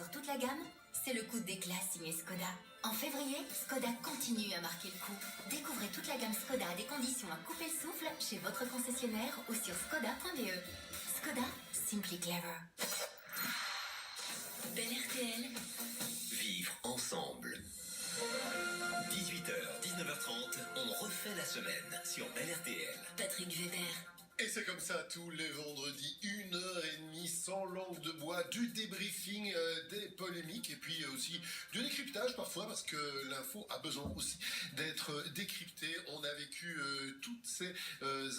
sur toute la gamme, c'est le coup d'éclat signé Skoda. En février, Skoda continue à marquer le coup. Découvrez toute la gamme Skoda à des conditions à couper le souffle chez votre concessionnaire ou sur skoda.be. Skoda, simply clever. Belle RTL. Vivre ensemble. 18h, 19h30, on refait la semaine sur Belle RTL. Patrick Weber. Et c'est comme ça tous les vendredis, 1h30 sans langue de bois, du débriefing, des polémiques et puis aussi du décryptage parfois parce que l'info a besoin aussi d'être décryptée. On a vécu toutes ces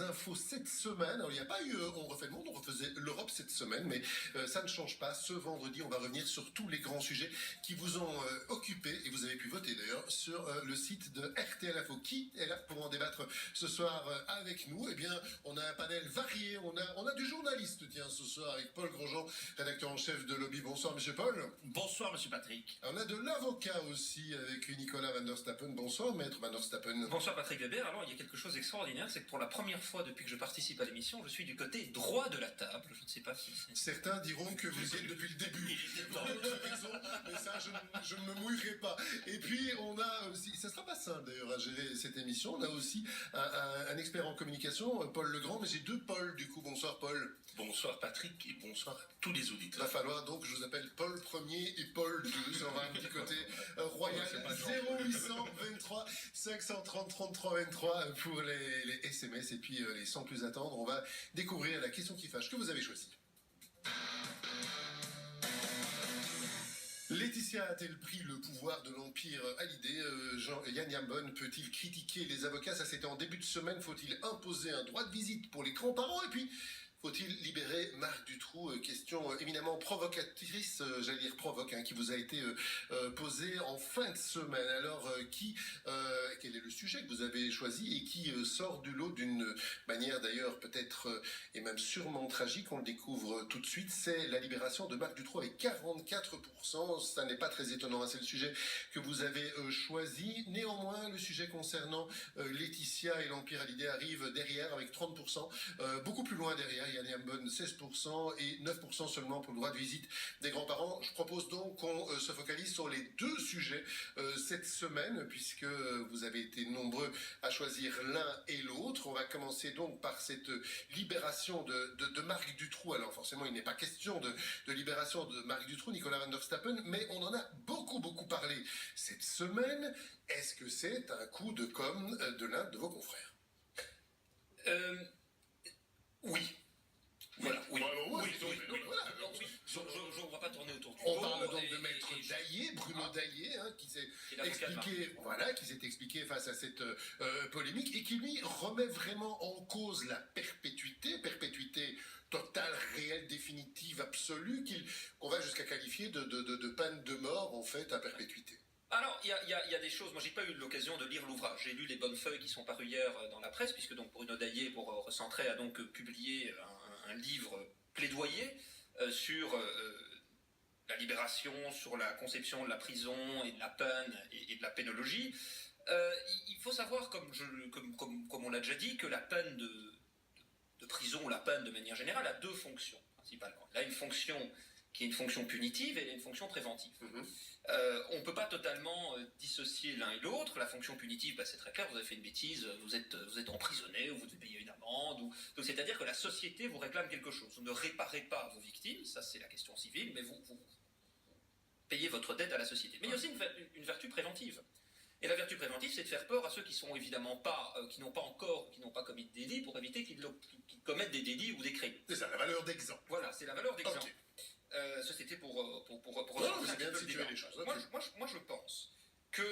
infos cette semaine. Alors il n'y a pas eu On refait le monde, on refaisait l'Europe cette semaine, mais ça ne change pas. Ce vendredi, on va revenir sur tous les grands sujets qui vous ont occupé et vous avez pu voter d'ailleurs sur le site de RTL Info. Qui est là pour en débattre ce soir avec nous? Eh bien, on a un panel varié. On a du journaliste, tiens, ce soir, avec Paul Grosjean, rédacteur en chef de Lobby. Bonsoir, monsieur Paul. Bonsoir, monsieur Patrick. On a de l'avocat aussi, avec Nicolas Van der Stappen. Bonsoir, maître Van der Stappen. Bonsoir, Patrick Weber. Alors, il y a quelque chose d'extraordinaire, c'est que pour la première fois depuis que je participe à l'émission, je suis du côté droit de la table. Je ne sais pas si c'est... Certains diront que vous y êtes depuis le début. Dans votre maison, mais ça, je ne me mouillerai pas. Et puis, on a aussi, ça sera pas simple d'ailleurs à gérer cette émission, on a aussi un expert en communication, Paul Legrand, mais j'ai deux Paul du coup. Bonsoir Paul. Bonsoir Patrick et bonsoir à tous les Il auditeurs. va falloir donc, je vous appelle Paul 1er et Paul 2, ça aura un petit côté royal. 0823 530 33 23 pour les SMS et puis les sans plus attendre, on va découvrir la question qui fâche que vous avez choisie. Laetitia a-t-elle pris le pouvoir de l'Empire à l'idée? Yann Yambon peut-il critiquer les avocats? Ça, c'était en début de semaine. Faut-il imposer un droit de visite pour les grands-parents? Et puis, faut-il libérer Marc Dutroux? Question éminemment provocatrice, j'allais dire provoque, qui vous a été posée en fin de semaine. Alors, quel est le sujet que vous avez choisi et qui sort du lot d'une manière d'ailleurs peut-être et même sûrement tragique? On le découvre tout de suite. C'est la libération de Marc Dutroux avec 44%. Ça n'est pas très étonnant, c'est le sujet que vous avez choisi. Néanmoins, le sujet concernant Laetitia et l'Empire à l'idée arrive derrière avec 30%, beaucoup plus loin derrière. Yann Yambon 16% et 9% seulement pour le droit de visite des grands-parents. Je propose donc qu'on se focalise sur les deux sujets cette semaine, puisque vous avez été nombreux à choisir l'un et l'autre. On va commencer donc par cette libération de Marc Dutroux. Alors forcément, il n'est pas question de libération de Marc Dutroux, Nicolas Van der Stappen, mais on en a beaucoup parlé cette semaine. Est-ce que c'est un coup de com' de l'un de vos confrères? Oui. Voilà, oui. Voilà. Je ne vais pas tourner autour du On pot. parle donc de maître Daillé, Bruno Daillé, qui s'est expliqué face à cette polémique et qui lui remet vraiment en cause la perpétuité totale, réelle, définitive, absolue, qu'on va jusqu'à qualifier de peine de mort en fait à perpétuité. Alors, il y a des choses, moi j'ai pas eu l'occasion de lire l'ouvrage, j'ai lu les bonnes feuilles qui sont parues hier dans la presse, puisque donc Bruno Daillé, pour recentrer, a donc publié un livre plaidoyer sur la libération, sur la conception de la prison et de la peine et de la pénologie. Il faut savoir, comme on l'a déjà dit, que la peine de prison, la peine de manière générale, a deux fonctions principalement. Elle a une fonction qui est une fonction punitive et une fonction préventive. On ne peut pas totalement dissocier l'un et l'autre. La fonction punitive, c'est très clair, vous avez fait une bêtise, vous êtes emprisonné, ou vous devez payer une amende, donc c'est-à-dire que la société vous réclame quelque chose. Vous ne réparez pas vos victimes, ça c'est la question civile, mais vous payez votre dette à la société. Mais il y a aussi une vertu préventive. Et la vertu préventive, c'est de faire peur à ceux qui sont évidemment pas, qui n'ont pas commis de délit, pour éviter qu'ils commettent des délits ou des crimes. C'est ça, la valeur d'exemple. Voilà, c'est la valeur d'exemple. Okay. Ça c'était pour c'est bien de situer les choses. Okay. Moi je pense que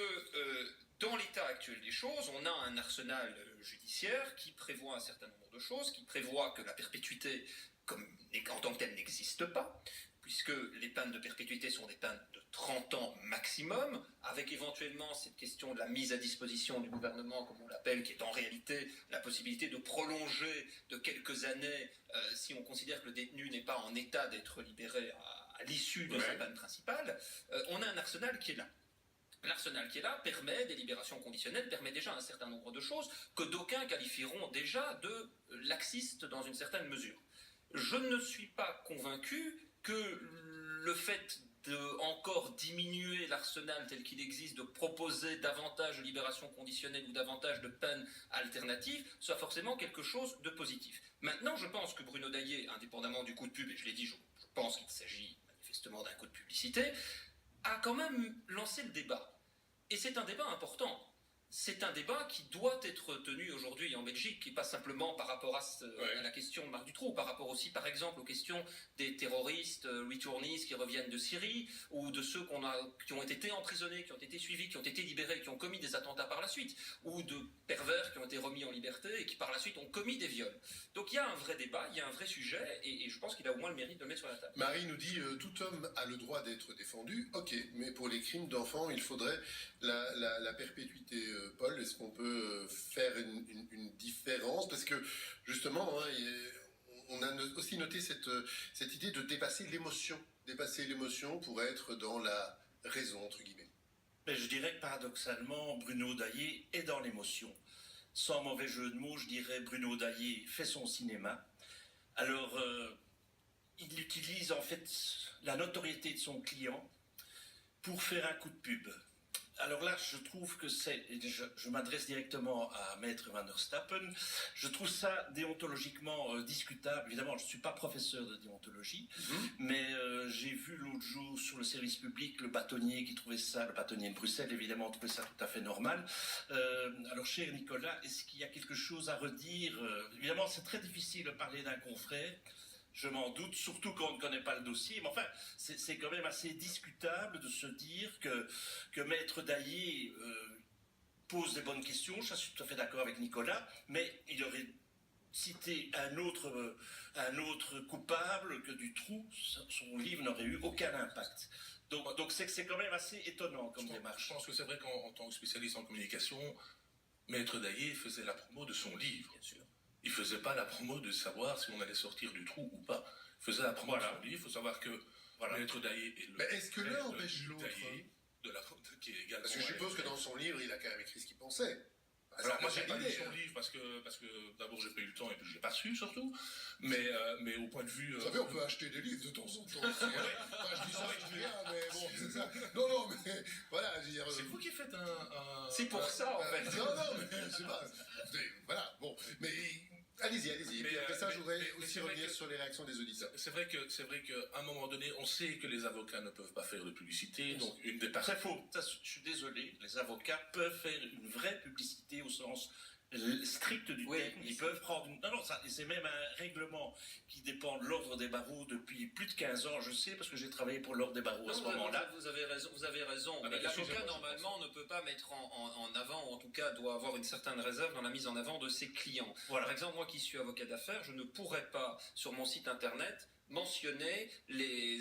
dans l'état actuel des choses, on a un arsenal judiciaire qui prévoit un certain nombre de choses, qui prévoit que la perpétuité en tant que telle n'existe pas, puisque les peines de perpétuité sont des peines de 30 ans maximum, avec éventuellement cette question de la mise à disposition du gouvernement, comme on l'appelle, qui est en réalité la possibilité de prolonger de quelques années si on considère que le détenu n'est pas en état d'être libéré à l'issue de sa peine principale. On a un arsenal qui est là. L'arsenal qui est là permet des libérations conditionnelles, permet déjà un certain nombre de choses que d'aucuns qualifieront déjà de laxistes dans une certaine mesure. Je ne suis pas convaincu que le fait de encore diminuer l'arsenal tel qu'il existe, de proposer davantage de libération conditionnelle ou davantage de peines alternatives, soit forcément quelque chose de positif. Maintenant, je pense que Bruno Daillé, indépendamment du coup de pub, et je l'ai dit, je pense qu'il s'agit manifestement d'un coup de publicité, a quand même lancé le débat. Et c'est un débat important. C'est un débat qui doit être tenu aujourd'hui en Belgique, et pas simplement par rapport à la question de Marc Dutroux, par rapport aussi, par exemple, aux questions des terroristes returnees qui reviennent de Syrie, ou de ceux qui ont été emprisonnés, qui ont été suivis, qui ont été libérés, qui ont commis des attentats par la suite, ou de pervers qui ont été remis en liberté et qui par la suite ont commis des viols. Donc il y a un vrai débat, il y a un vrai sujet, et je pense qu'il a au moins le mérite de le mettre sur la table. Marie nous dit tout homme a le droit d'être défendu. Ok, mais pour les crimes d'enfants, il faudrait la perpétuité. Paul, est-ce qu'on peut faire une différence? Parce que justement, hein, on a aussi noté cette idée de dépasser l'émotion pour être dans la raison, entre guillemets. Mais je dirais que paradoxalement, Bruno Daillé est dans l'émotion. Sans mauvais jeu de mots, je dirais Bruno Daillé fait son cinéma. Alors, il utilise en fait la notoriété de son client pour faire un coup de pub. Alors là, je trouve que je m'adresse directement à Maître Van der Stappen, je trouve ça déontologiquement discutable. Évidemment, je ne suis pas professeur de déontologie, mais j'ai vu l'autre jour sur le service public le bâtonnier le bâtonnier de Bruxelles, évidemment, trouvait ça tout à fait normal. Alors, cher Nicolas, est-ce qu'il y a quelque chose à redire? Évidemment, c'est très difficile de parler d'un confrère. Je m'en doute, surtout quand on ne connaît pas le dossier. Mais enfin, c'est quand même assez discutable de se dire que Maître Daillé pose des bonnes questions. Je suis tout à fait d'accord avec Nicolas, mais il aurait cité un autre coupable que Dutroux. Son livre n'aurait eu aucun impact. Donc c'est quand même assez étonnant comme démarche. Je pense que c'est vrai qu'en tant que spécialiste en communication, Maître Daillé faisait la promo de son livre. Bien sûr. Il ne faisait pas la promo de savoir si on allait sortir du trou ou pas. Il faisait la promo de son livre. Il faut savoir que Maître Daillé est le... Mais est-ce que l'un empêche l'autre? Qui est également... Parce que je suppose que dans son livre, il a quand même écrit ce qu'il pensait. Alors moi j'ai pas lu son livre parce que d'abord j'ai pas eu le temps et puis je l'ai pas reçu surtout, mais au point de vue... Vous savez, on peut acheter des livres de temps en temps. Enfin, je dis ça, je dis rien, mais bon, c'est ça. Non, mais voilà, je veux dire... C'est vous qui faites un... C'est pour ça en fait. Non, mais je sais pas. Voilà, bon, mais... Allez-y. Mais, après ça, je voudrais mais aussi c'est vrai revenir que- sur les réactions des auditeurs. C'est vrai qu'à un moment donné, on sait que les avocats ne peuvent pas faire de publicité, donc une des parties... C'est faux. Ça, je suis désolé. Les avocats peuvent faire une vraie publicité au sens strict du terme. Ils peuvent prendre une... Non, c'est même un règlement qui dépend de l'ordre des barreaux depuis plus de 15 ans. Je sais parce que j'ai travaillé pour l'ordre des barreaux à ce moment-là. Vous avez raison. Ah, Mais bah, l'avocat, excusez-moi, normalement, ne peut pas mettre en avant, ou en tout cas doit avoir une certaine réserve dans la mise en avant de ses clients. Voilà. Par exemple, moi qui suis avocat d'affaires, je ne pourrais pas, sur mon site internet, mentionner les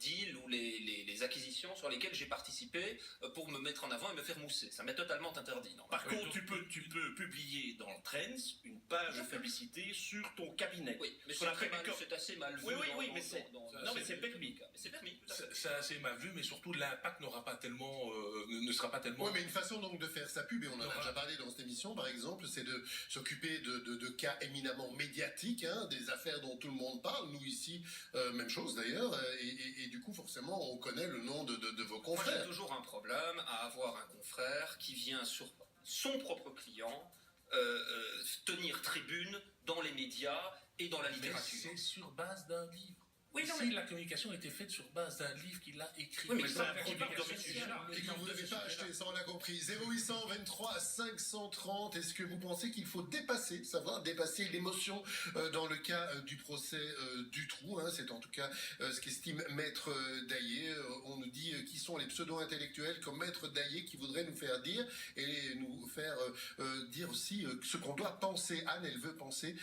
deals ou les acquisitions sur lesquelles j'ai participé pour me mettre en avant et me faire mousser. Ça m'est totalement interdit. Par contre, tu peux publier dans le Trends une page de publicité sur ton cabinet. Oui, mais Ce qu'on appelle c'est assez mal vu. Oui, mais c'est permis. Mais c'est permis, tout à fait. C'est assez mal vu, mais surtout l'impact n'aura pas tellement, ne sera pas tellement... Oui, mais une façon donc de faire sa pub, et on en a déjà parlé dans cette émission, par exemple, c'est de s'occuper de cas éminemment médiatiques, hein, des affaires dont tout le monde parle. Nous ici, même chose d'ailleurs, et du coup, forcément, on connaît le nom de vos Moi, confrères. j'ai toujours un problème à avoir un confrère qui vient sur son propre client tenir tribune dans les médias et dans la Mais littérature. c'est sur base d'un livre. Oui, non, Si mais- la communication a été faite sur base d'un livre qu'il a écrit. Oui, mais c'est ça, un on parle de publication ce sujet-là. Et que vous n'avez pas acheté, ça on l'a compris. 0823 530, est-ce que vous pensez qu'il faut dépasser l'émotion dans le cas du procès Dutroux, hein, c'est en tout cas ce qu'estime Maître Daillé. On nous dit qui sont les pseudo-intellectuels comme Maître Daillé qui voudraient nous faire dire et nous faire dire aussi ce qu'on doit penser. Anne, elle veut penser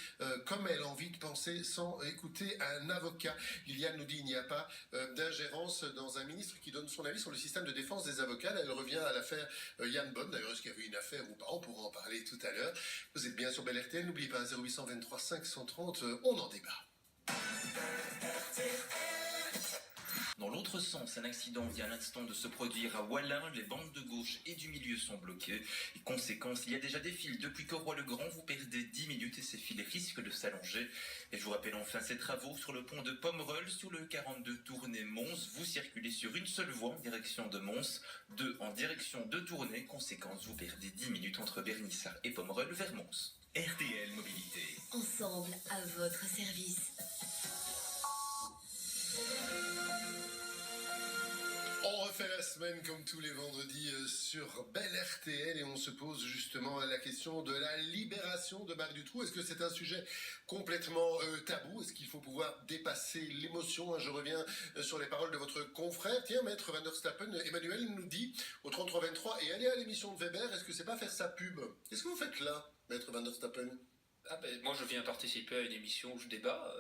comme elle a envie de penser sans écouter un avocat. Liliane nous dit il n'y a pas d'ingérence dans un ministre qui donne son avis sur le système de défense des avocats. Là, elle revient à l'affaire Yann Bonne. D'ailleurs, est-ce qu'il y avait une affaire ou pas? On pourra en parler tout à l'heure. Vous êtes bien sur Bel RTL. N'oubliez pas 0823 530. On en débat. Dans l'autre sens, un accident vient à l'instant de se produire à Wallin. Les bandes de gauche et du milieu sont bloquées. Et conséquence, il y a déjà des files. Depuis que Roi-le-Grand, vous perdez 10 minutes et ces files risquent de s'allonger. Et je vous rappelle enfin ces travaux sur le pont de Pomerol, sur le 42 Tournai-Mons. Vous circulez sur une seule voie en direction de Mons, 2 en direction de Tournai. Conséquence, vous perdez 10 minutes entre Vernissart et Pomerol vers Mons. RTL Mobilité. Ensemble, à votre service. On refait la semaine comme tous les vendredis sur Belle RTL et on se pose justement la question de la libération de Marc Dutroux. Est-ce que c'est un sujet complètement tabou? Est-ce qu'il faut pouvoir dépasser l'émotion? Je reviens sur les paroles de votre confrère. Tiens, Maître Van der Stappen, Emmanuel nous dit au 33-23 et aller à l'émission de Weber, est-ce que c'est pas faire sa pub? Qu'est-ce que vous faites là, Maître Van der Stappen? Moi, je viens participer à une émission où je débat.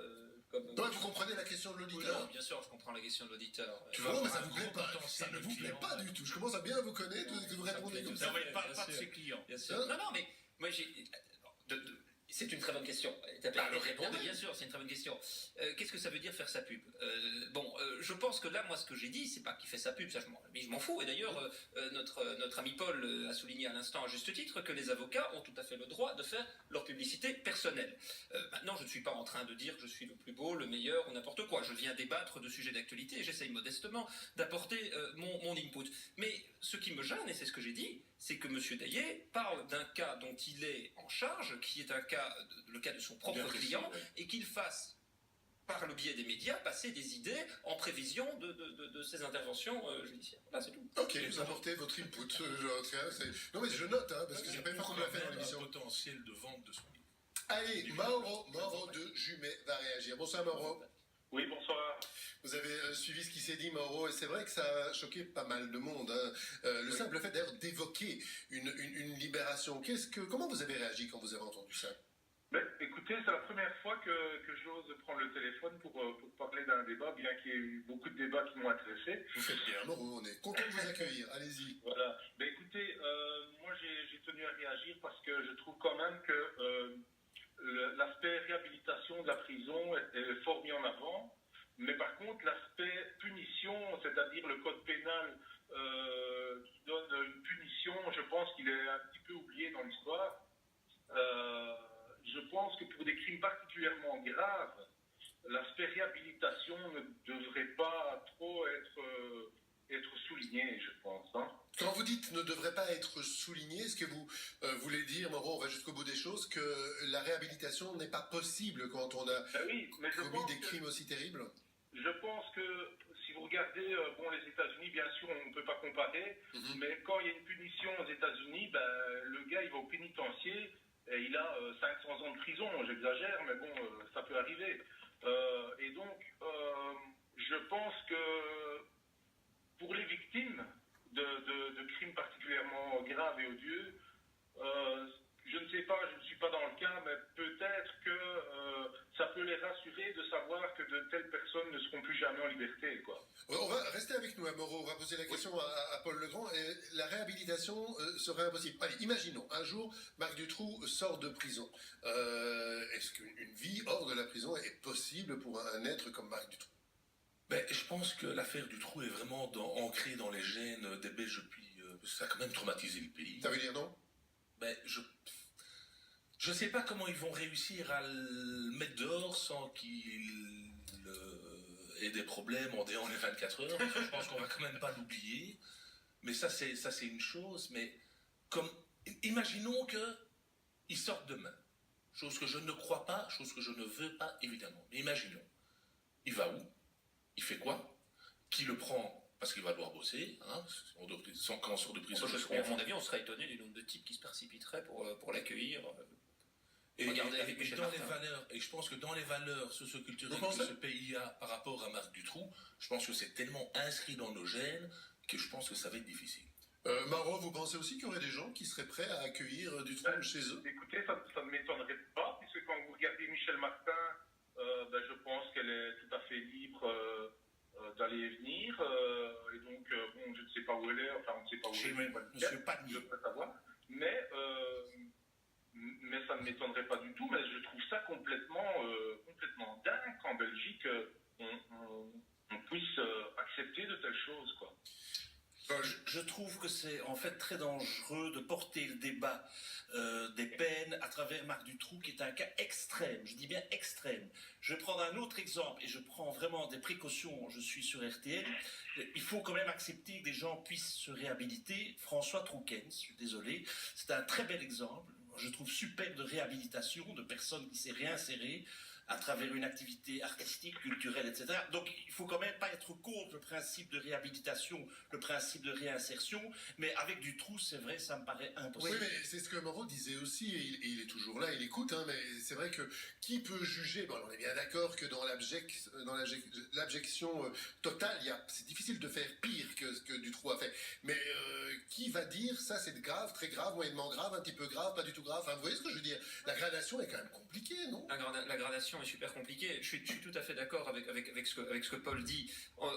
Donc, vous comprenez la question de l'auditeur? Non, bien sûr, je comprends la question de l'auditeur. Tu vas Non, mais avoir ça un vous plaît gros pas. potentiel Ça ne de vous plaît clients. pas du tout. Je commence à bien vous connaître que vous répondez comme ça. Ça va Bien pas de sûr. ses clients. Bien sûr. Hein? Non, mais moi, c'est une très bonne question. répondez. Bien sûr, c'est une très bonne question. Qu'est-ce que ça veut dire faire sa pub? Je pense que là, moi, ce que j'ai dit, c'est pas qu'il fait sa pub, ça je m'en fous. Et d'ailleurs, notre ami Paul a souligné à l'instant, à juste titre, que les avocats ont tout à fait le droit de faire leur publicité personnelle. Maintenant, je ne suis pas en train de dire que je suis le plus beau, le meilleur ou n'importe quoi. Je viens débattre de sujets d'actualité et j'essaye modestement d'apporter mon input. Mais ce qui me gêne, et c'est ce que j'ai dit, c'est que M. Daillet parle d'un cas dont il est en charge, qui est le cas de son propre Bien précis, client, ouais. et qu'il fasse, par le biais des médias, passer des idées en prévision de ses interventions judiciaires. Voilà, c'est tout. Ok, vous apportez votre input. Non mais je note, hein, parce que c'est pas une fois qu'on l'a fait dans Un l'émission. potentiel de vente de son livre. Allez, Mauro de Jumet va réagir. Bonsoir Mauro. Oui, bonsoir. Vous avez suivi ce qui s'est dit, Mauro, et c'est vrai que ça a choqué pas mal de monde. Hein. Le simple fait d'ailleurs d'évoquer une libération. Comment vous avez réagi quand vous avez entendu ça? Ben, écoutez, c'est la première fois que j'ose prendre le téléphone pour parler d'un débat, bien qu'il y ait eu beaucoup de débats qui m'ont intéressé. Vous faites bien, Mauro, on est content de vous accueillir. Allez-y. Voilà. Ben, écoutez, moi j'ai tenu à réagir parce que je trouve quand même que l'aspect réhabilitation de la prison est fort mis en avant. Mais par contre, l'aspect punition, c'est-à-dire le code pénal qui donne une punition, je pense qu'il est un petit peu oublié dans l'histoire. Je pense que pour des crimes particulièrement graves, l'aspect réhabilitation ne devrait pas trop être souligné, je pense. Hein. Quand vous dites ne devrait pas être souligné, est-ce que vous voulez dire, Mauro, on va jusqu'au bout des choses, que la réhabilitation n'est pas possible quand on a Ben oui, mais je commis pense des crimes aussi terribles? Je pense que si vous regardez, les États-Unis, bien sûr, on ne peut pas comparer, mais quand il y a une punition aux États-Unis, le gars, il va au pénitencier et il a 500 ans de prison. J'exagère, mais bon, ça peut arriver. Et donc, je pense que pour les victimes de crimes particulièrement graves et odieux, je ne sais pas, je ne suis pas dans le cas, mais peut-être que ça peut les rassurer de savoir que de telles personnes ne seront plus jamais en liberté, quoi. On va rester avec nous, Mauro. On va poser la question à Paul Legrand. Et la réhabilitation serait impossible. Allez, imaginons, un jour, Marc Dutroux sort de prison. Est-ce qu'une vie hors de la prison est possible pour un être comme Marc Dutroux? Ben, je pense que l'affaire Dutroux est vraiment ancrée dans les gènes des Belges depuis... ça a quand même traumatisé le pays. Ça veut dire non? Ben, je sais pas comment ils vont réussir à le mettre dehors sans qu'il ait des problèmes en déant les 24 heures. Parce que je pense qu'on va quand même pas l'oublier. Mais ça c'est une chose. Mais imaginons qu'il sorte demain. Chose que je ne crois pas, chose que je ne veux pas, évidemment. Mais imaginons. Il va où? Il fait quoi? Qui le prend? Parce qu'il va devoir bosser, hein, quand on sort de prison. À mon avis, on serait étonné du nombre de types qui se précipiteraient pour l'accueillir. Regardez avec Michel dans Martin. les valeurs, et je pense que dans les valeurs socio-culturelles Vous pensez? que ce pays a par rapport à Marc Dutroux, je pense que c'est tellement inscrit dans nos gènes que je pense que ça va être difficile. Mauro, vous pensez aussi qu'il y aurait des gens qui seraient prêts à accueillir Dutroux chez eux? Écoutez, ça ne m'étonnerait pas, puisque quand vous regardez Michel Martin, je pense qu'elle est tout à fait libre d'aller et venir. Et donc, je ne sais pas où elle est, enfin, on ne sait pas où elle est. Monsieur Pagny. Je peux savoir. Mais ça ne m'étonnerait pas du tout, mais je trouve ça complètement dingue qu'en Belgique, on puisse accepter de telles choses, quoi. Je trouve que c'est en fait très dangereux de porter le débat des peines à travers Marc Dutroux, qui est un cas extrême, je dis bien extrême. Je vais prendre un autre exemple, et je prends vraiment des précautions, je suis sur RTL. Il faut quand même accepter que des gens puissent se réhabiliter. François Troukens, je suis désolé, c'est un très bel exemple, je trouve super de réhabilitation, de personnes qui s'est réinsérées à travers une activité artistique, culturelle, etc. Donc il faut quand même pas être contre le principe de réhabilitation, le principe de réinsertion, mais avec Dutroux, c'est vrai, ça me paraît impossible. Oui, mais c'est ce que Moreau disait aussi, et il est toujours là, il écoute, hein, mais c'est vrai que qui peut juger, bon, on est bien d'accord que dans l'abjection totale, c'est difficile de faire pire que ce que Dutroux a fait, mais qui va dire ça c'est grave, très grave, moyennement grave, un petit peu grave, pas du tout grave, enfin, vous voyez ce que je veux dire? La gradation est quand même compliquée, non? La gradation est super compliquée. Je suis tout à fait d'accord avec ce que Paul dit.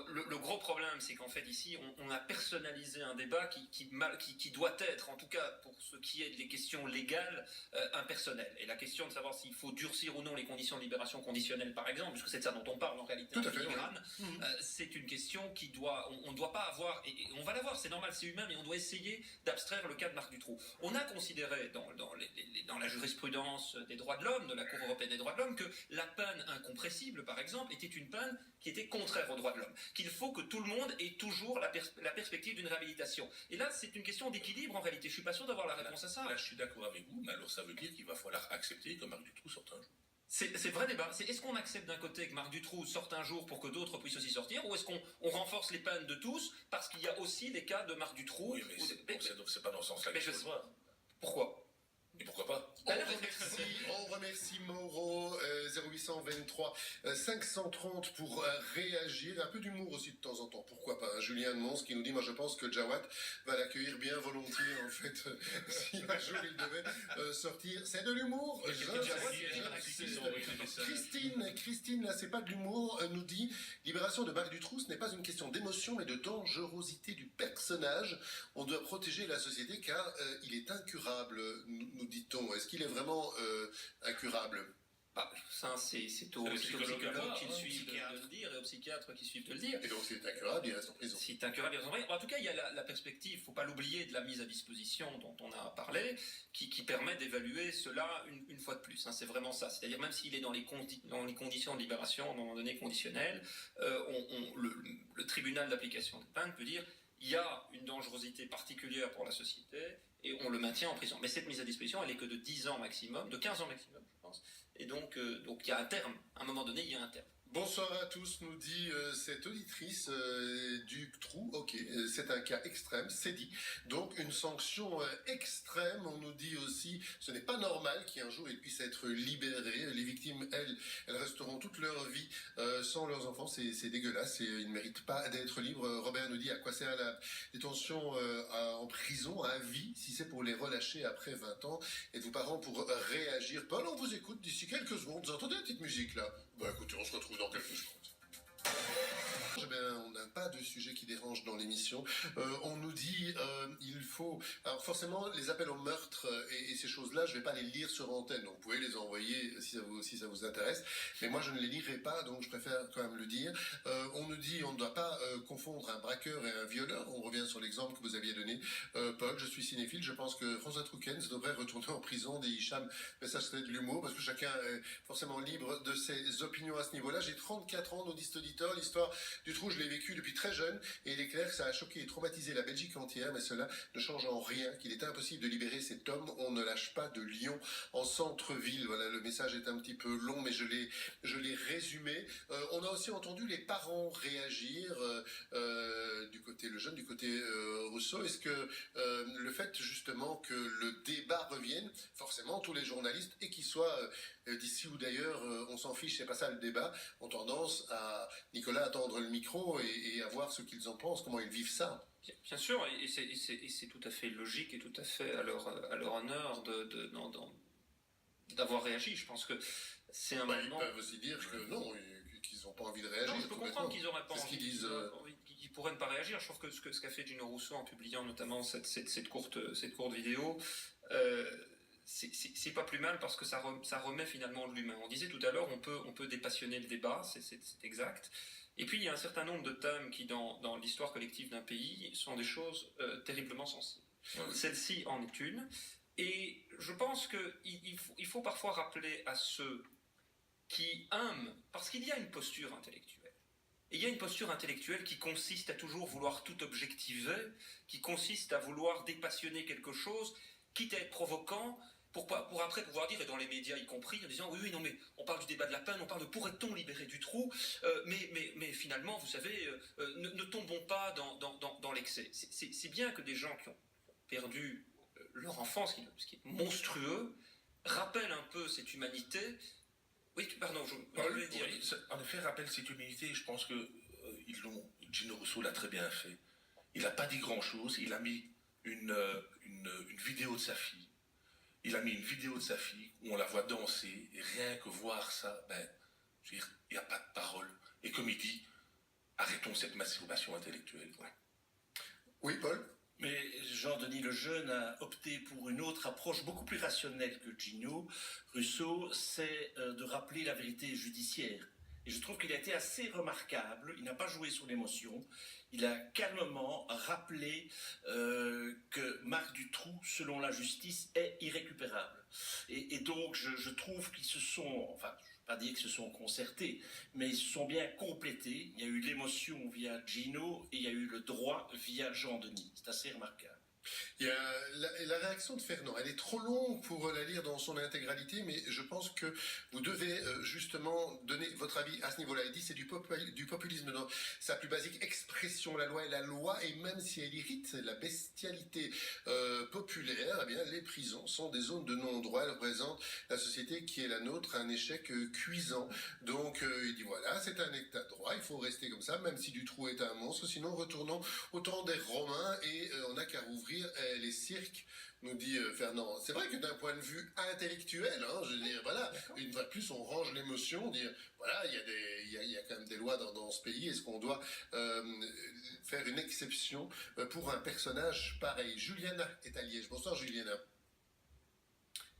Le gros problème, c'est qu'en fait, ici, on a personnalisé un débat qui doit être, en tout cas pour ce qui est des questions légales, impersonnel. Et la question de savoir s'il faut durcir ou non les conditions de libération conditionnelle, par exemple, puisque c'est de ça dont on parle en réalité, c'est une question on ne doit pas avoir, et on va l'avoir, c'est normal, c'est humain, mais on doit essayer d'abstraire le cas de Marc Dutroux. On a considéré dans la jurisprudence des droits de l'homme, de la Cour européenne des droits de l'homme, que la peine incompressible, par exemple, était une peine qui était contraire aux droits de l'homme. Qu'il faut que tout le monde ait toujours la perspective d'une réhabilitation. Et là, c'est une question d'équilibre en réalité. Je suis pas sûr d'avoir la réponse à ça. Là, je suis d'accord avec vous, mais alors ça veut dire qu'il va falloir accepter que Marc Dutroux sorte un jour. C'est vrai débat. Est-ce qu'on accepte d'un côté que Marc Dutroux sorte un jour pour que d'autres puissent aussi sortir, ou est-ce qu'on renforce les peines de tous parce qu'il y a aussi les cas de Marc Dutroux? Oui, mais c'est pas dans ce sens-là que je vois. Pourquoi? Et pourquoi pas? On remercie Moreau, 0823 530 pour réagir. Un peu d'humour aussi de temps en temps, pourquoi pas. Julien de Mons qui nous dit, moi je pense que Jawad va l'accueillir bien volontiers en fait, si un jour il devait sortir. C'est de l'humour. Christine, là c'est pas de l'humour, nous dit, libération de Marc Dutroux, ce n'est pas une question d'émotion mais de dangerosité du personnage. On doit protéger la société car il est incurable, nous dit-on. Est-ce qu'il est vraiment incurable? Ça, c'est aux psychologues qui suivent de le dire et aux psychiatres qui suivent de le dire. Et donc, s'il est incurable, il reste en prison. S'il est incurable, il reste en prison. En tout cas, il y a la perspective, il ne faut pas l'oublier, de la mise à disposition dont on a parlé, qui permet d'évaluer cela une fois de plus. Hein, c'est vraiment ça. C'est-à-dire, même s'il est dans les conditions de libération, à un moment donné, conditionnelles, le tribunal d'application des peines peut dire il y a une dangerosité particulière pour la société et on le maintient en prison. Mais cette mise à disposition, elle est que de 10 ans maximum, de 15 ans maximum, je pense. Et donc il y a un terme. À un moment donné, il y a un terme. Bonsoir à tous, nous dit cette auditrice du trou. Ok, c'est un cas extrême, c'est dit. Donc une sanction extrême. On nous dit aussi, ce n'est pas normal qu'un jour ils puissent être libérés. Les victimes, elles resteront toute leur vie sans leurs enfants. C'est dégueulasse et ils ne méritent pas d'être libres. Robert nous dit à quoi sert la détention en prison à vie si c'est pour les relâcher après 20 ans. Êtes-vous parents pour réagir? Paul, on vous écoute d'ici quelques secondes. Vous entendez la petite musique là? Bah écoutez, on se retrouve dans quelques secondes. Eh bien, on n'a pas de sujet qui dérange dans l'émission. On nous dit il faut... Alors forcément, les appels au meurtre et ces choses-là, je ne vais pas les lire sur antenne. Donc vous pouvez les envoyer si ça vous intéresse. Mais moi, je ne les lirai pas, donc je préfère quand même le dire. On nous dit on ne doit pas confondre un braqueur et un violeur. On revient sur l'exemple que vous aviez donné. Paul, je suis cinéphile. Je pense que François Troukens devrait retourner en prison. Des Hicham, mais ça serait de l'humour, parce que chacun est forcément libre de ses opinions à ce niveau-là. J'ai 34 ans, nos auditeurs. L'histoire Dutroux, je l'ai vécu depuis très jeune et il est clair que ça a choqué et traumatisé la Belgique entière, mais cela ne change en rien qu'il est impossible de libérer cet homme. On ne lâche pas de lion en centre-ville. Voilà, le message est un petit peu long, mais je l'ai résumé. On a aussi entendu les parents réagir du côté le jeune, du côté Rousseau. Est-ce que le fait justement que le débat revienne, forcément tous les journalistes, et qu'ils soient d'ici ou d'ailleurs, on s'en fiche, c'est pas ça le débat, ont tendance à, Nicolas, attendre le micro et à voir ce qu'ils en pensent, comment ils vivent ça. Bien sûr, et c'est tout à fait logique et tout à fait à leur honneur d'avoir réagi. Je pense que c'est un moment... Ils peuvent aussi dire que non, qu'ils n'ont pas envie de réagir. Non, je peux comprendre qu'ils n'auraient pas envie, qu'ils pourraient ne pas réagir. Je trouve que ce qu'a fait Gino Rousseau en publiant notamment cette courte vidéo... c'est pas plus mal parce que ça remet finalement de l'humain. On disait tout à l'heure, on peut dépassionner le débat, c'est exact. Et puis il y a un certain nombre de thèmes qui, dans l'histoire collective d'un pays, sont des choses terriblement sensibles. Ouais. Celle-ci en est une. Et je pense qu'il faut parfois rappeler à ceux qui aiment, parce qu'il y a une posture intellectuelle. Et il y a une posture intellectuelle qui consiste à toujours vouloir tout objectiver, qui consiste à vouloir dépassionner quelque chose, quitte à être provoquant, pour après pouvoir dire, et dans les médias y compris, en disant oui, non, mais on parle du débat de la peine, on parle de pourrait-on libérer du trou, mais finalement, vous savez, ne tombons pas dans l'excès. C'est bien que des gens qui ont perdu leur enfance, ce qui est monstrueux, rappellent un peu cette humanité. Oui, pardon, je voulais dire. En effet, rappelle cette humanité, je pense que Gino Rousseau l'a très bien fait. Il n'a pas dit grand-chose, il a mis une vidéo de sa fille. Il a mis une vidéo de sa fille où on la voit danser, et rien que voir ça, je veux dire, il n'y a pas de parole. Et comme il dit, arrêtons cette masturbation intellectuelle. Ouais. Oui, Paul? Mais Jean-Denis Lejeune a opté pour une autre approche beaucoup plus rationnelle que Gino Rousseau, c'est de rappeler la vérité judiciaire. Et je trouve qu'il a été assez remarquable, il n'a pas joué sur l'émotion, il a calmement rappelé que Marc Dutroux, selon la justice, est irrécupérable. Et donc je trouve qu'ils se sont, enfin, je ne vais pas dire qu'ils se sont concertés, mais ils se sont bien complétés. Il y a eu l'émotion via Gino et il y a eu le droit via Jean-Denis. C'est assez remarquable. Il y a la réaction de Fernand, elle est trop longue pour la lire dans son intégralité, mais je pense que vous devez justement donner votre avis à ce niveau-là. Il dit c'est du populisme dans sa plus basique expression. La loi est la loi, et même si elle irrite la bestialité populaire, eh bien, les prisons sont des zones de non-droit. Elles représentent la société qui est la nôtre, un échec cuisant. Donc il dit voilà, c'est un état de droit, il faut rester comme ça, même si Dutroux est un monstre. Sinon, retournons au temps des Romains et on n'a qu'à rouvrir les cirques, nous dit Fernand. C'est vrai que d'un point de vue intellectuel, je veux dire, voilà, une fois de plus, on range l'émotion, dire, voilà, il y a quand même des lois dans ce pays, est-ce qu'on doit faire une exception pour un personnage pareil? Juliana est à Liège. Bonsoir, Juliana.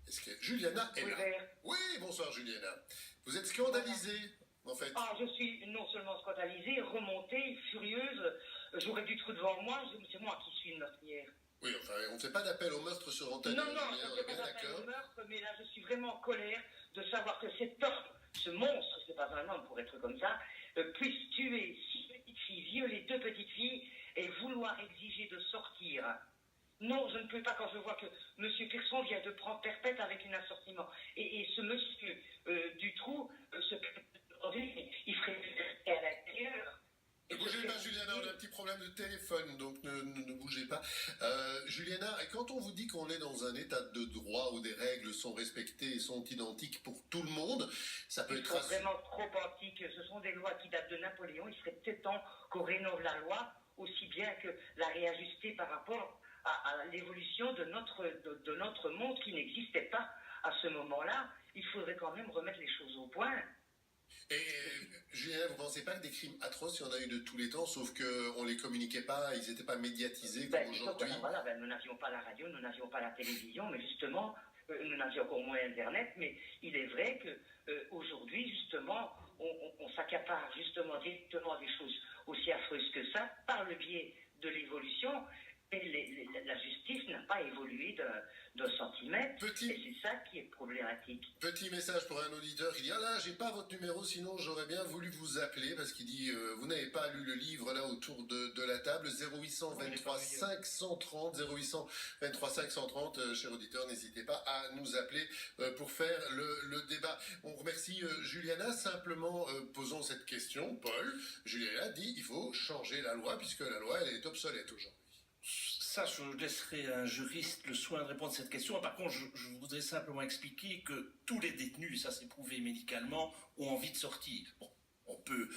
Est-ce que Juliana est là? Oui, bonsoir, Juliana. Vous êtes scandalisée, en fait. Ah, je suis non seulement scandalisée, remontée, furieuse. J'aurais du trou devant moi, c'est moi qui suis une meurtrière. Oui, enfin, on ne fait pas d'appel au meurtre sur antenne. Non, je ne fais pas d'appel au meurtre, mais là, je suis vraiment en colère de savoir que cet homme, ce monstre, c'est pas un homme pour être comme ça, puisse tuer 6 petites filles, violer 2 petites filles et vouloir exiger de sortir. Non, je ne peux pas quand je vois que M. Pearson vient de prendre perpète avec un assortiment. Et ce monsieur Dutroux, il ferait à l'intérieur. Ne bougez pas, Juliana, on a un petit problème de téléphone, donc ne bougez pas. Juliana, et quand on vous dit qu'on est dans un état de droit où des règles sont respectées et sont identiques pour tout le monde, ça peut être... vraiment trop antique. Ce sont des lois qui datent de Napoléon. Il serait peut-être temps qu'on rénove la loi, aussi bien que la réajuster par rapport à l'évolution de notre monde qui n'existait pas à ce moment-là. Il faudrait quand même remettre les choses au point. Et Julien, vous ne pensez pas que des crimes atroces, il y en a eu de tous les temps, sauf qu'on ne les communiquait pas, ils n'étaient pas médiatisés comme aujourd'hui? Nous n'avions pas la radio, nous n'avions pas la télévision, mais justement, nous n'avions encore moins Internet, mais il est vrai qu'aujourd'hui, justement, on s'accapare justement directement des choses aussi affreuses que ça, par le biais de l'évolution. Et la justice n'a pas évolué d'un centimètre, et c'est ça qui est problématique. Petit message pour un auditeur qui dit « Ah là, j'ai pas votre numéro, sinon j'aurais bien voulu vous appeler », parce qu'il dit « Vous n'avez pas lu le livre là autour de la table, 0800 23 530, 0800 23 530, cher auditeur, n'hésitez pas à nous appeler pour faire le débat. » On remercie Juliana, simplement posons cette question. Paul, Juliana dit « Il faut changer la loi, puisque la loi, elle est obsolète aujourd'hui. » Ça, je laisserai à un juriste le soin de répondre à cette question. Par contre, je voudrais simplement expliquer que tous les détenus, ça c'est prouvé médicalement, ont envie de sortir. Bon, on peut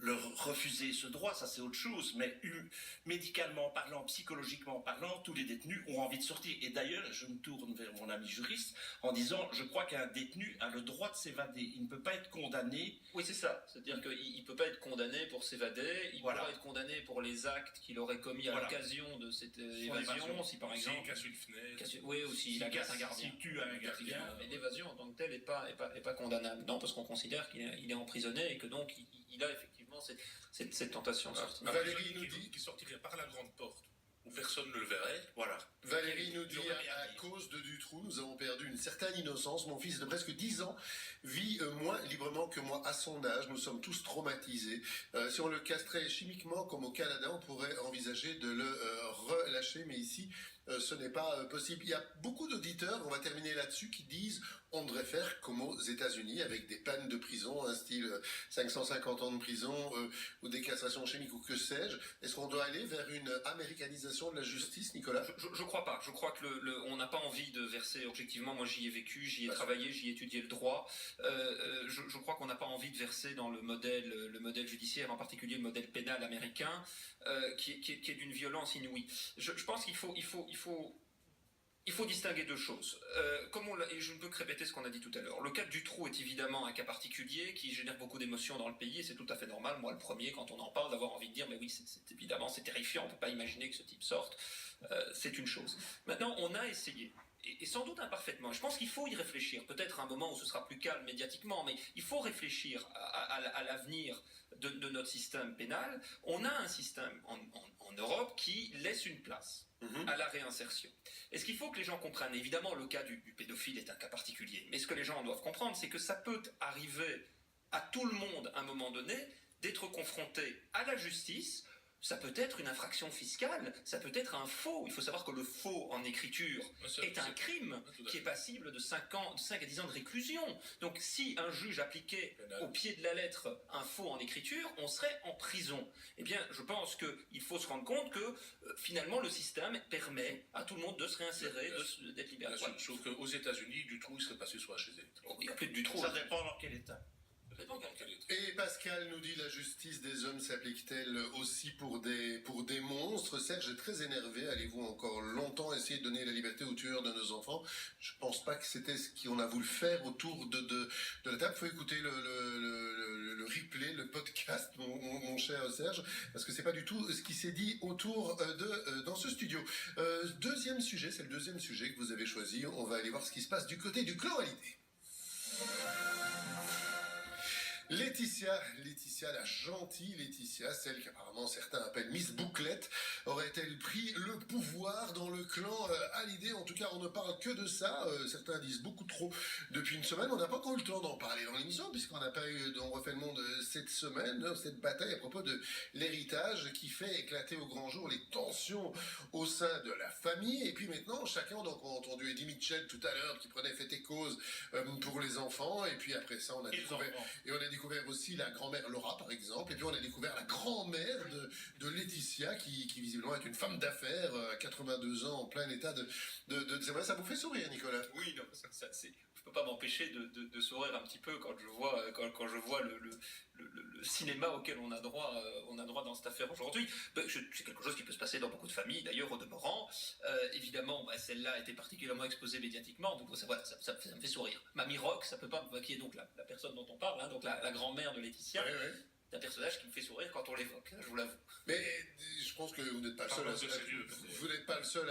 leur refuser ce droit, ça c'est autre chose, mais médicalement parlant, psychologiquement parlant, tous les détenus ont envie de sortir. Et d'ailleurs, je me tourne vers mon ami juriste en disant, je crois qu'un détenu a le droit de s'évader. Il ne peut pas être condamné. Oui, c'est ça. C'est-à-dire qu'il ne peut pas être condamné pour s'évader, il peut pas être condamné pour les actes qu'il aurait commis à l'occasion de cette évasion, si par exemple... S'il casse une fenêtre. Oui, ou s'il agace un gardien. S'il tue un gardien. Mais l'évasion en tant que telle n'est pas condamnable. Non, parce qu'on considère qu'il est emprisonné et que donc il a effectivement effectivement cette tentation de sortir. Valérie nous dit... qui sortirait par la grande porte, où personne ne le verrait. Voilà. Valérie nous dit, Il aurait rien à dit. cause de Dutroux, nous avons perdu une certaine innocence. Mon fils de presque 10 ans vit moins librement que moi à son âge. Nous sommes tous traumatisés. Si on le castrait chimiquement comme au Canada, on pourrait envisager de le relâcher. Mais ici, ce n'est pas possible. Il y a beaucoup d'auditeurs, on va terminer là-dessus, qui disent on devrait faire comme aux États-Unis avec des peines de prison, un style 550 ans de prison ou des castrations chimiques ou que sais-je. Est-ce qu'on doit aller vers une américanisation de la justice, Nicolas? Je crois pas. Je crois que on n'a pas envie de verser objectivement. Moi, j'y ai vécu, j'y ai travaillé, j'y ai étudié le droit. Je crois qu'on n'a pas envie de verser dans le modèle judiciaire, en particulier le modèle pénal américain, qui est d'une violence inouïe. Je pense qu'il faut distinguer deux choses. Et je ne peux que répéter ce qu'on a dit tout à l'heure. Le cas de Dutroux est évidemment un cas particulier qui génère beaucoup d'émotions dans le pays et c'est tout à fait normal, moi le premier, quand on en parle, d'avoir envie de dire mais oui, évidemment, c'est terrifiant, on ne peut pas imaginer que ce type sorte. C'est une chose. Maintenant, on a essayé. Et sans doute imparfaitement. Je pense qu'il faut y réfléchir. Peut-être à un moment où ce sera plus calme médiatiquement, mais il faut réfléchir à l'avenir de notre système pénal. On a un système en Europe qui laisse une place à la réinsertion. Et ce qu'il faut que les gens comprennent, évidemment le cas du pédophile est un cas particulier, mais ce que les gens doivent comprendre, c'est que ça peut arriver à tout le monde à un moment donné d'être confronté à la justice. Ça peut être une infraction fiscale, ça peut être un faux. Il faut savoir que le faux en écriture est un crime qui est passible de 5 à 10 ans de réclusion. Donc si un juge appliquait au pied de la lettre un faux en écriture, on serait en prison. Eh bien, je pense qu'il faut se rendre compte que finalement le système permet à tout le monde de se réinsérer, d'être libéré. Bien sûr, sauf qu'aux États-Unis, Dutroux il serait passé sur HZ. Il n'y a plus de Dutroux. Ça dépend dans quel état. Et Pascal nous dit la justice des hommes s'applique-t-elle aussi pour des monstres? Serge est très énervé. Allez-vous encore longtemps essayer de donner la liberté aux tueurs de nos enfants? Je pense pas que c'était ce qu'on a voulu faire autour de la table. Faut écouter le replay, le podcast, mon cher Serge, parce que c'est pas du tout ce qui s'est dit autour dans ce studio. Deuxième sujet, c'est le deuxième sujet que vous avez choisi. On va aller voir ce qui se passe du côté du clan Hallyday. Laetitia, la gentille Laetitia, celle qu'apparemment certains appellent Miss Bouclette, aurait-elle pris le pouvoir dans le clan Hallyday? En tout cas, on ne parle que de ça. Certains disent beaucoup trop depuis une semaine. On n'a pas encore eu le temps d'en parler dans l'émission, puisqu'on n'a pas eu d'On refait le monde cette semaine, cette bataille à propos de l'héritage qui fait éclater au grand jour les tensions au sein de la famille. Et puis maintenant, chacun, donc on a entendu Eddie Mitchell tout à l'heure, qui prenait fait et cause pour les enfants. Et puis après ça, on a découvert aussi la grand-mère Laura, par exemple, et puis on a découvert la grand-mère de Laetitia, qui visiblement est une femme d'affaires à 82 ans, en plein état de ça vous fait sourire, Nicolas? Oui, non, je peux pas m'empêcher de sourire un petit peu quand je vois le cinéma auquel on a droit dans cette affaire aujourd'hui. C'est quelque chose qui peut se passer dans beaucoup de familles, d'ailleurs, au demeurant. Évidemment, celle-là a été particulièrement exposée médiatiquement, donc ça me fait sourire. Mamie Rock, ça peut pas, qui est donc la personne dont on parle, hein, donc la grand-mère de Laetitia. Oui, oui. C'est un personnage qui me fait sourire quand on l'évoque, je vous l'avoue. Mais je pense que vous n'êtes pas le seul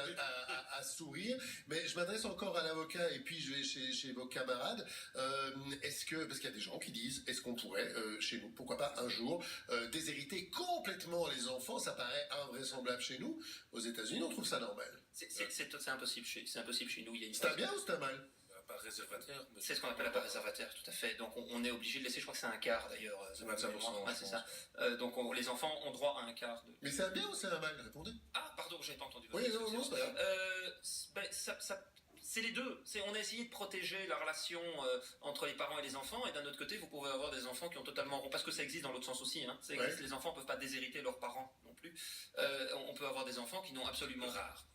à sourire. Mais je m'adresse encore à l'avocat et puis je vais chez vos camarades. Parce qu'il y a des gens qui disent, est-ce qu'on pourrait, chez nous, pourquoi pas un jour, déshériter complètement les enfants? Ça paraît invraisemblable chez nous. Aux États-Unis, on trouve ça normal. C'est impossible chez nous. C'est un bien ou c'est un mal? Par réservataire. C'est ce qu'on appelle la part réservataire, tout à fait. Donc on est obligé de laisser, je crois que c'est un quart d'ailleurs. 25%. Ouais, c'est ça. Donc les enfants ont droit à un quart. Mais c'est un bien ou c'est un mal? Répondez. Ah, pardon, j'avais pas entendu. Oui, non, c'est pas grave. C'est les deux. On a essayé de protéger la relation entre les parents et les enfants, et d'un autre côté, vous pouvez avoir des enfants qui ont totalement... Parce que ça existe dans l'autre sens aussi. Hein. Ça existe, les enfants ne peuvent pas déshériter leurs parents non plus. On peut avoir des enfants qui n'ont absolument... Rare.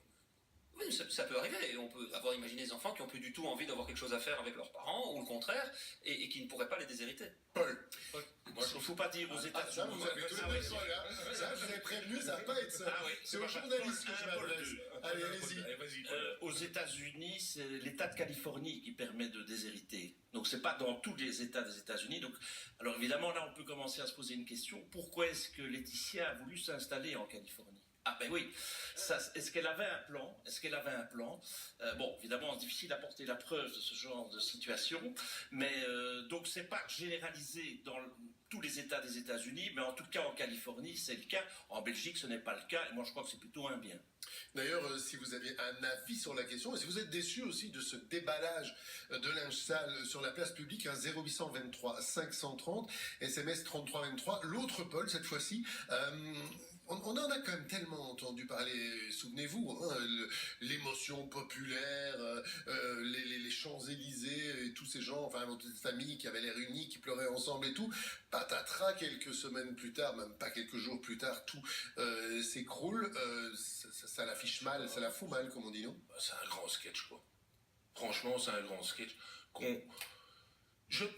Oui, ça peut arriver. On peut imaginer des enfants qui n'ont plus du tout envie d'avoir quelque chose à faire avec leurs parents, ou le contraire, et qui ne pourraient pas les déshériter. Paul. Moi, il ne faut pas dire aux États-Unis. Ça, vous avez tous les deux ça, là. Ça, je vous ai prévenu, ça va pas être ça. C'est aux journalistes que je m'adresse. Allez, allez-y. Aux États-Unis, c'est l'État de Californie qui permet de déshériter. Donc, c'est pas dans tous les États des États-Unis. Donc, alors évidemment, là, on peut commencer à se poser une question. Pourquoi est-ce que Laetitia a voulu s'installer en Californie? Ah ben oui, est-ce qu'elle avait un plan? Bon, évidemment, c'est difficile d'apporter la preuve de ce genre de situation, mais donc c'est pas généralisé dans tous les États des États-Unis, mais en tout cas en Californie, c'est le cas. En Belgique, ce n'est pas le cas, et moi je crois que c'est plutôt un bien. D'ailleurs, si vous aviez un avis sur la question, et si vous êtes déçu aussi de ce déballage de linge sale sur la place publique, 0823 530, SMS 3323, l'autre Paul, cette fois-ci, on en a quand même tellement entendu parler, souvenez-vous, l'émotion populaire, les Champs-Élysées, et tous ces gens, enfin, votre famille qui avaient l'air unis, qui pleuraient ensemble et tout. Patatras, quelques semaines plus tard, même pas quelques jours plus tard, tout s'écroule. Ça l'affiche mal, ça la fout mal, comme on dit, non? C'est un grand sketch, quoi. Franchement, c'est un grand sketch.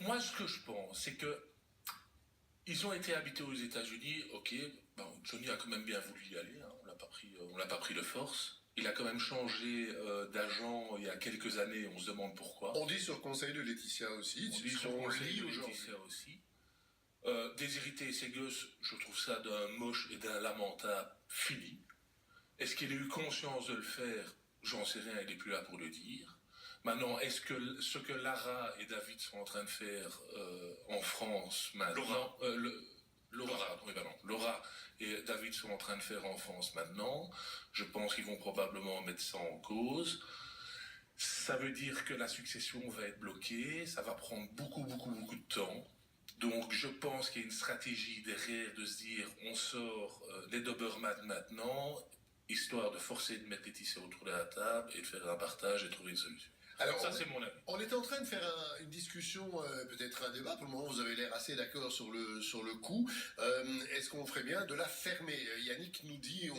Moi, ce que je pense, c'est que ils ont été habités aux États-Unis, ok. Bon, Johnny a quand même bien voulu y aller, hein, on l'a pas pris de force. Il a quand même changé d'agent il y a quelques années, on se demande pourquoi. On dit sur conseil de Laetitia aussi. On dit sur conseil de Laetitia aussi. Déshériter ses gosses, je trouve ça d'un moche et d'un lamentable fini. Est-ce qu'il a eu conscience de le faire? J'en sais rien, il n'est plus là pour le dire. Maintenant, est-ce que ce que Lara et David sont en train de faire en France maintenant... Laura et David sont en train de faire en France maintenant, je pense qu'ils vont probablement mettre ça en cause. Ça veut dire que la succession va être bloquée, ça va prendre beaucoup de temps. Donc je pense qu'il y a une stratégie derrière de se dire on sort les Doberman maintenant, histoire de forcer de mettre Laetitia autour de la table et de faire un partage et trouver une solution. Alors, ça, c'est mon avis. On était en train de faire une discussion, peut-être un débat. Pour le moment, vous avez l'air assez d'accord sur le coup. Est-ce qu'on ferait bien de la fermer? Yannick nous dit,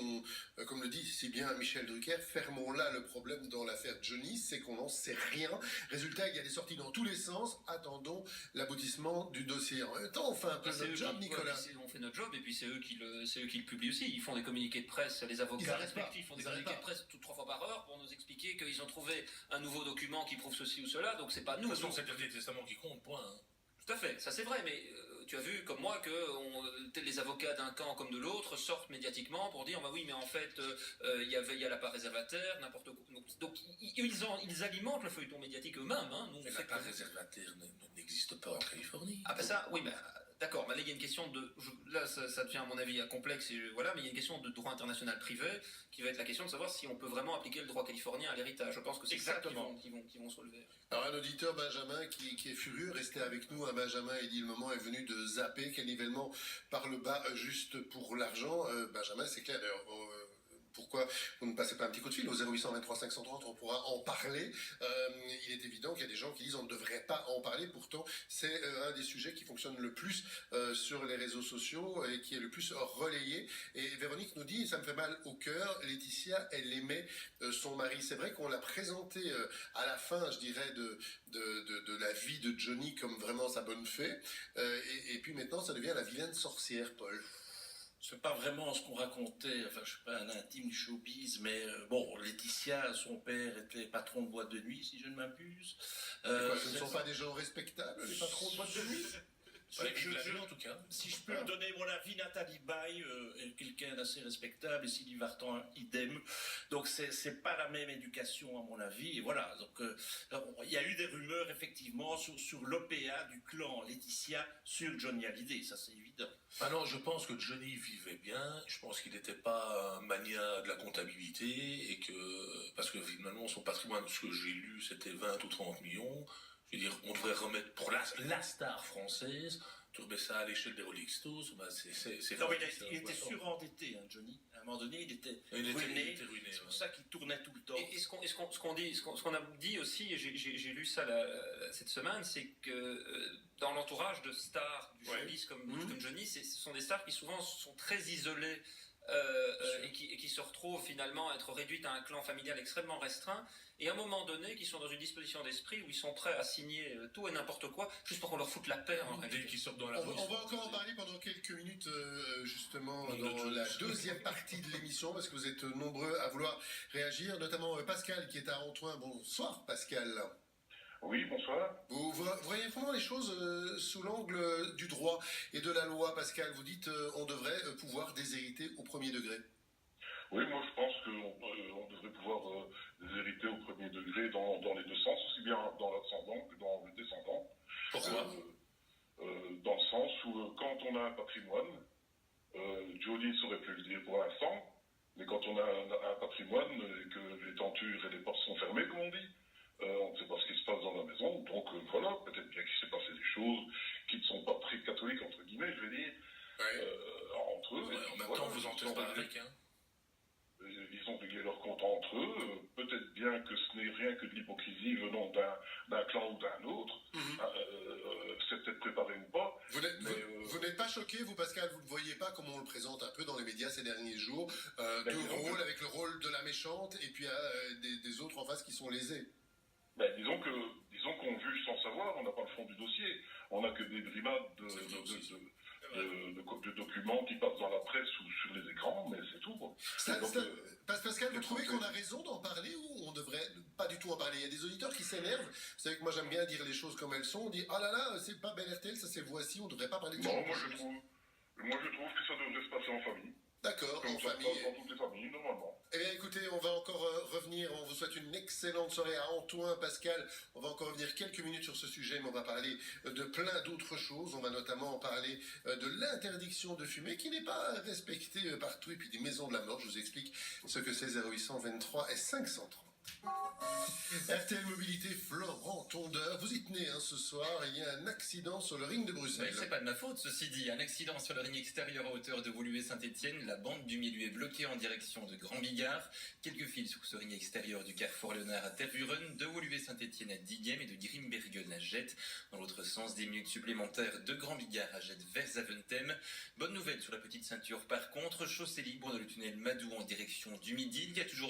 comme le dit si bien Michel Drucker, fermons là le problème dans l'affaire Johnny, c'est qu'on n'en sait rien. Résultat, il y a des sorties dans tous les sens. Attendons l'aboutissement du dossier. En même temps, on fait un peu notre job, Nicolas. On fait notre job, et puis c'est eux qui le publient aussi. Ils font des communiqués de presse, les avocats respectifs font des communiqués de presse 3 fois par heure pour nous expliquer qu'ils ont trouvé un nouveau document qui prouve ceci ou cela, donc c'est pas nous. De toute façon, c'est le dernier testament qui compte, point. Hein. Tout à fait, ça c'est vrai, mais tu as vu comme moi que les avocats d'un camp comme de l'autre sortent médiatiquement pour dire bah oui, mais en fait il y a la part réservataire, n'importe quoi. Donc ils alimentent le feuilleton médiatique eux-mêmes. Hein. Mais la part réservataire n'existe pas en Californie. Ah ben ça, oui, ben d'accord, mais là il y a une question de... Là ça devient à mon avis complexe, et voilà, mais il y a une question de droit international privé qui va être la question de savoir si on peut vraiment appliquer le droit californien à l'héritage. Je pense que c'est ça qui vont soulever. Alors un auditeur, Benjamin, qui est furieux, restez avec nous. Benjamin, il dit le moment est venu de zapper, quel nivellement par le bas juste pour l'argent. Benjamin, c'est clair d'ailleurs. Pourquoi vous ne passez pas un petit coup de fil au 0823 530, on pourra en parler. Il est évident qu'il y a des gens qui disent on ne devrait pas en parler, pourtant c'est un des sujets qui fonctionne le plus sur les réseaux sociaux et qui est le plus relayé. Et Véronique nous dit, ça me fait mal au cœur, Laetitia, elle aimait son mari. C'est vrai qu'on l'a présenté à la fin, je dirais, de la vie de Johnny comme vraiment sa bonne fée. Et puis maintenant, ça devient la vilaine sorcière, Paul. C'est pas vraiment ce qu'on racontait, enfin je suis pas un intime du showbiz, mais bon, Laetitia, son père était patron de boîte de nuit, si je ne m'abuse. Ce ne sont pas des gens respectables, les patrons de boîte de nuit? En tout cas. Si je peux me donner mon avis, Nathalie Baye est quelqu'un d'assez respectable, et Sylvie Vartan, idem. Donc c'est pas la même éducation à mon avis. Et voilà. Donc il y a eu des rumeurs effectivement sur l'OPA du clan Laetitia sur Johnny Hallyday, ça c'est évident. Ah non, je pense que Johnny vivait bien. Je pense qu'il n'était pas un mania de la comptabilité et que parce que finalement son patrimoine, ce que j'ai lu, c'était 20 ou 30 millions. Je veux dire, on devrait remettre pour la star française, tu remets ça à l'échelle des Rolling Stones, bah c'est non, mais il était surendetté, hein, Johnny. À un moment donné, il était ruiné. C'est pour ça qu'il tournait tout le temps. Et ce qu'on a dit aussi, et j'ai lu ça cette semaine, c'est que dans l'entourage de stars du showbiz comme Johnny, ce sont des stars qui souvent sont très isolées. Et qui se retrouvent finalement à être réduites à un clan familial extrêmement restreint, et à un moment donné qui sont dans une disposition d'esprit où ils sont prêts à signer tout et n'importe quoi juste pour qu'on leur foute la paix. Dès qu'ils sortent dans la rue. On va encore en parler pendant quelques minutes justement dans la deuxième partie de l'émission, parce que vous êtes nombreux à vouloir réagir, notamment Pascal qui est à Antoine. Bonsoir Pascal. Oui, bonsoir. Vous voyez vraiment les choses sous l'angle du droit et de la loi, Pascal. Vous dites on devrait pouvoir déshériter au premier degré. Oui, moi je pense qu'on devrait pouvoir déshériter au premier degré dans les deux sens, aussi bien dans l'ascendant que dans le descendant. Pourquoi Dans le sens où quand on a un patrimoine, Jody ne saurait plus le dire pour l'instant, mais quand on a un patrimoine et que les tentures et les portes sont fermées, comme on dit, on ne sait pas ce qui se passe dans la maison. Donc voilà, peut-être bien qu'il s'est passé des choses qui ne sont pas très catholiques, entre guillemets, je vais dire, entre eux. Ouais, en même temps, vous en tenez pas avec, hein. Ils ont réglé leur compte entre eux. Peut-être bien que ce n'est rien que de l'hypocrisie venant d'un clan ou d'un autre. C'est peut-être préparé ou pas. Vous n'êtes pas choqué, vous, Pascal, vous ne voyez pas comment on le présente un peu dans les médias ces derniers jours, deux rôles, avec le rôle de la méchante et puis des autres en face qui sont lésés. Disons qu'on juge sans savoir, on n'a pas le fond du dossier. On n'a que des brimades de documents qui passent dans la presse ou sur les écrans, mais c'est tout, quoi. Pascal, vous trouvez qu'on a raison d'en parler ou on devrait pas du tout en parler? Il y a des auditeurs qui s'énervent. Vous savez que moi j'aime bien dire les choses comme elles sont. On dit ah là là, c'est pas Bel RTL, ça c'est Voici, on devrait pas parler de ça. Non, moi je trouve que ça devrait se passer en famille. D'accord, comme en ça famille. se passe dans toutes les familles, normalement. Eh bien écoutez, on va encore revenir, on vous souhaite une excellente soirée à Antoine, Pascal, on va encore revenir quelques minutes sur ce sujet, mais on va parler de plein d'autres choses, on va notamment parler de l'interdiction de fumer qui n'est pas respectée partout, et puis des maisons de la mort, je vous explique ce que c'est 0800 23 et 530. RTL Mobilité, Florent Tondeur, vous y tenez ce soir, il y a un accident sur le ring de Bruxelles. C'est pas de ma faute, ceci dit. Un accident sur le ring extérieur à hauteur de Woluwe-Saint-Étienne. La bande du milieu est bloquée en direction de Grand Bigard. Quelques fils sur ce ring extérieur du carrefour Léonard à Tervuren, de Woluwe-Saint-Étienne à Diegem et de Grimbergen à Jette. Dans l'autre sens, 10 minutes supplémentaires de Grand Bigard à Jette vers Zaventem. Bonne nouvelle sur la petite ceinture par contre, chaussée libre dans le tunnel Madou en direction du Midi. Il y a toujours